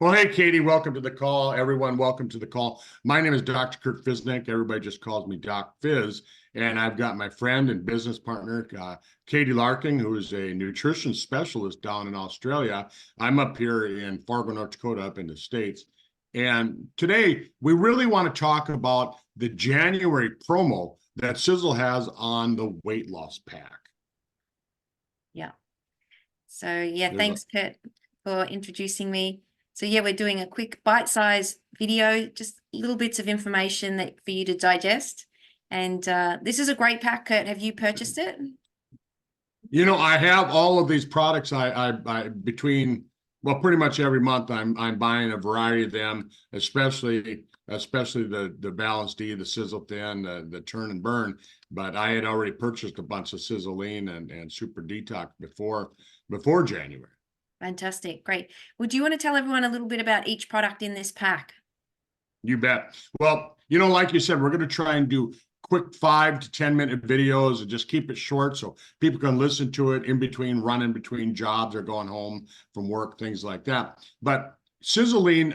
Well, hey, Katie, welcome to the call. Everyone, welcome to the call. My name is Dr. Curt Fisnick. Everybody just calls me Doc Fizz. And I've got my friend and business partner, Katie Larkin, who is a nutrition specialist down in Australia. I'm up here in Fargo, North Dakota, up in the States. And today, we really want to talk about the January promo that Sisel has on the weight loss pack. Yeah. So, yeah, There's thanks, Curt, for introducing me. So, yeah, we're doing a quick bite-sized video, just little bits of information that for you to digest. And this is a great pack, Curt. Have you purchased it? You know, I have all of these products. I between, well, pretty much every month I'm buying a variety of them, especially the Balance D, the Sizzle Thin, the Turn and Burn. But I had already purchased a bunch of Sizzle Lean and Super Detox before January. Fantastic. Great. Would you want to tell everyone a little bit about each product in this pack? You bet. Well, you know, like you said, we're going to try and do quick 5 to 10 minute videos and just keep it short so people can listen to it in between, running between jobs or going home from work, things like that. But Sizzling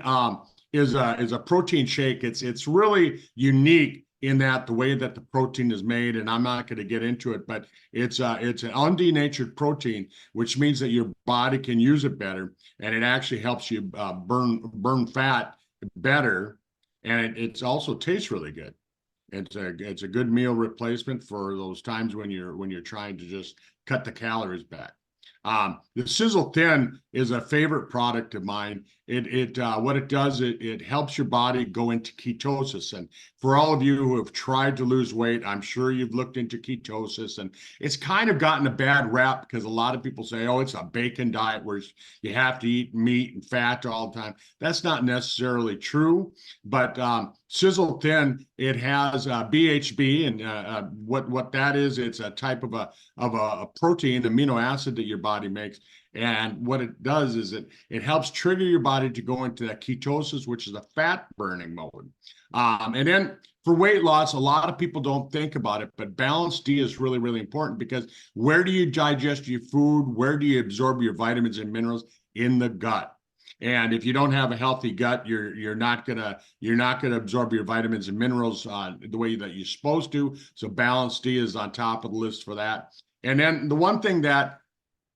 is a protein shake. It's really unique in that the way that the protein is made, and I'm not going to get into it, but it's an undenatured protein, which means that your body can use it better, and it actually helps you burn fat better, and it also tastes really good. It's a good meal replacement for those times when you're trying to just cut the calories back. The Sizzle Thin is a favorite product of mine. What it does, it helps your body go into ketosis. And for all of you who have tried to lose weight, I'm sure you've looked into ketosis, and it's kind of gotten a bad rap because a lot of people say, oh, it's a bacon diet where you have to eat meat and fat all the time. That's not necessarily true, but Sizzle Thin, it has BHB, and what that is, it's a type of a protein, amino acid that your body makes. And what it does is it helps trigger your body to go into that ketosis, which is a fat burning mode. And then for weight loss, a lot of people don't think about it, but Balance D is really, really important because where do you digest your food? Where do you absorb your vitamins and minerals? In the gut. And if you don't have a healthy gut, you're not gonna absorb your vitamins and minerals the way that you're supposed to. So Balance D is on top of the list for that. And then the one thing that,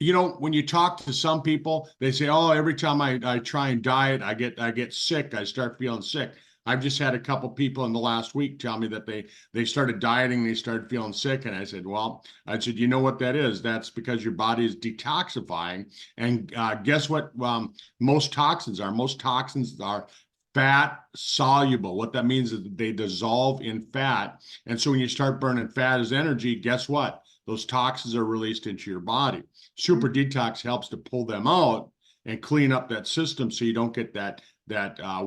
you know, when you talk to some people, they say, oh, every time I try and diet, I get sick. I start feeling sick. I've just had a couple people in the last week tell me that they started dieting, they started feeling sick. And I said, you know what that is? That's because your body is detoxifying. And guess what? Most toxins are fat soluble. What that means is that they dissolve in fat. And so when you start burning fat as energy, guess what? Those toxins are released into your body. Super Detox helps to pull them out and clean up that system so you don't get that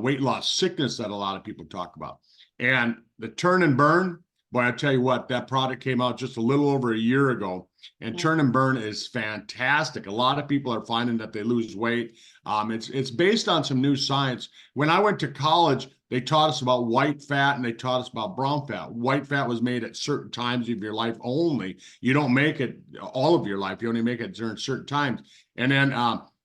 weight loss sickness that a lot of people talk about. And the Turn and Burn, boy, I tell you what, that product came out just a little over a year ago, and Turn and Burn is fantastic. A lot of people are finding that they lose weight. It's based on some new science. When I went to college, they taught us about white fat and they taught us about brown fat. White fat was made at certain times of your life only. You don't make it all of your life. You only make it during certain times. And then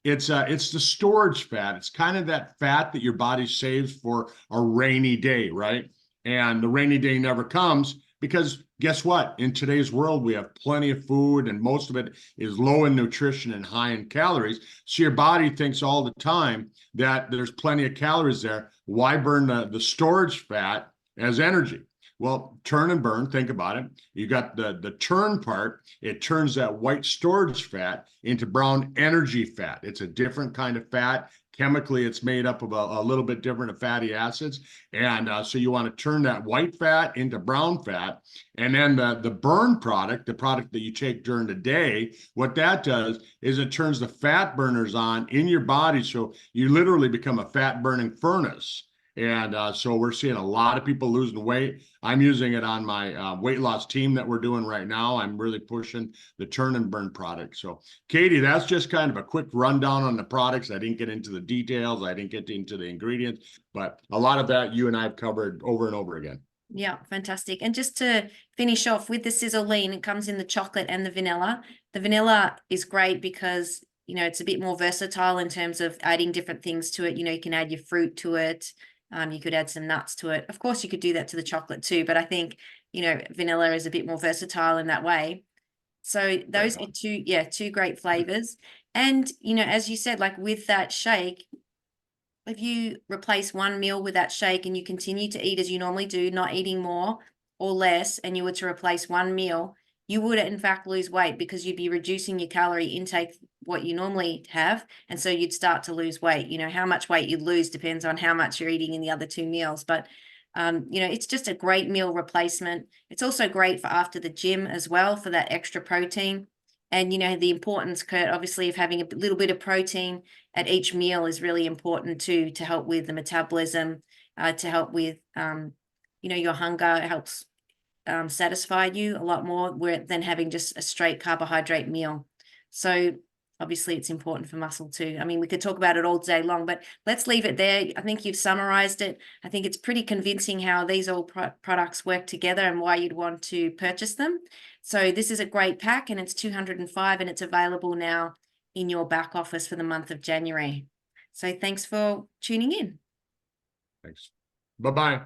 it's the storage fat. It's kind of that fat that your body saves for a rainy day, right? And the rainy day never comes because guess what? In today's world, we have plenty of food and most of it is low in nutrition and high in calories. So your body thinks all the time that there's plenty of calories there. Why burn the storage fat as energy? Well, Turn and Burn, think about it. You got the turn part. It turns that white storage fat into brown energy fat. It's a different kind of fat. Chemically, it's made up of a little bit different of fatty acids. And so you want to turn that white fat into brown fat. And then the burn product, the product that you take during the day, what that does is it turns the fat burners on in your body. So you literally become a fat burning furnace. And so we're seeing a lot of people losing weight. I'm using it on my weight loss team that we're doing right now. I'm really pushing the Turn and Burn product. So Katie, that's just kind of a quick rundown on the products. I didn't get into the details. I didn't get into the ingredients, but a lot of that you and I have covered over and over again. Yeah, fantastic. And just to finish off with the Sizzle Lean, it comes in the chocolate and the vanilla. The vanilla is great because you know, it's a bit more versatile in terms of adding different things to it. You know, you can add your fruit to it. You could add some nuts to it. Of course, you could do that to the chocolate too, but I think, you know, vanilla is a bit more versatile in that way. So those are two great flavors. And, you know, as you said, like with that shake, if you replace one meal with that shake and you continue to eat as you normally do, not eating more or less, and you were to replace one meal, you would in fact lose weight because you'd be reducing your calorie intake, what you normally have. And so you'd start to lose weight. You know, how much weight you lose depends on how much you're eating in the other two meals. But, you know, it's just a great meal replacement. It's also great for after the gym as well for that extra protein. And, you know, the importance, Curt, obviously, of having a little bit of protein at each meal is really important too, to help with the metabolism, to help with, you know, your hunger. It helps satisfy you a lot more than having just a straight carbohydrate meal. So obviously it's important for muscle too. I mean, we could talk about it all day long, but let's leave it there. I think you've summarized it. I think it's pretty convincing how these all products work together and why you'd want to purchase them. So this is a great pack, and it's 205, and it's available now in your back office for the month of January. So thanks for tuning in. Thanks. Bye-bye.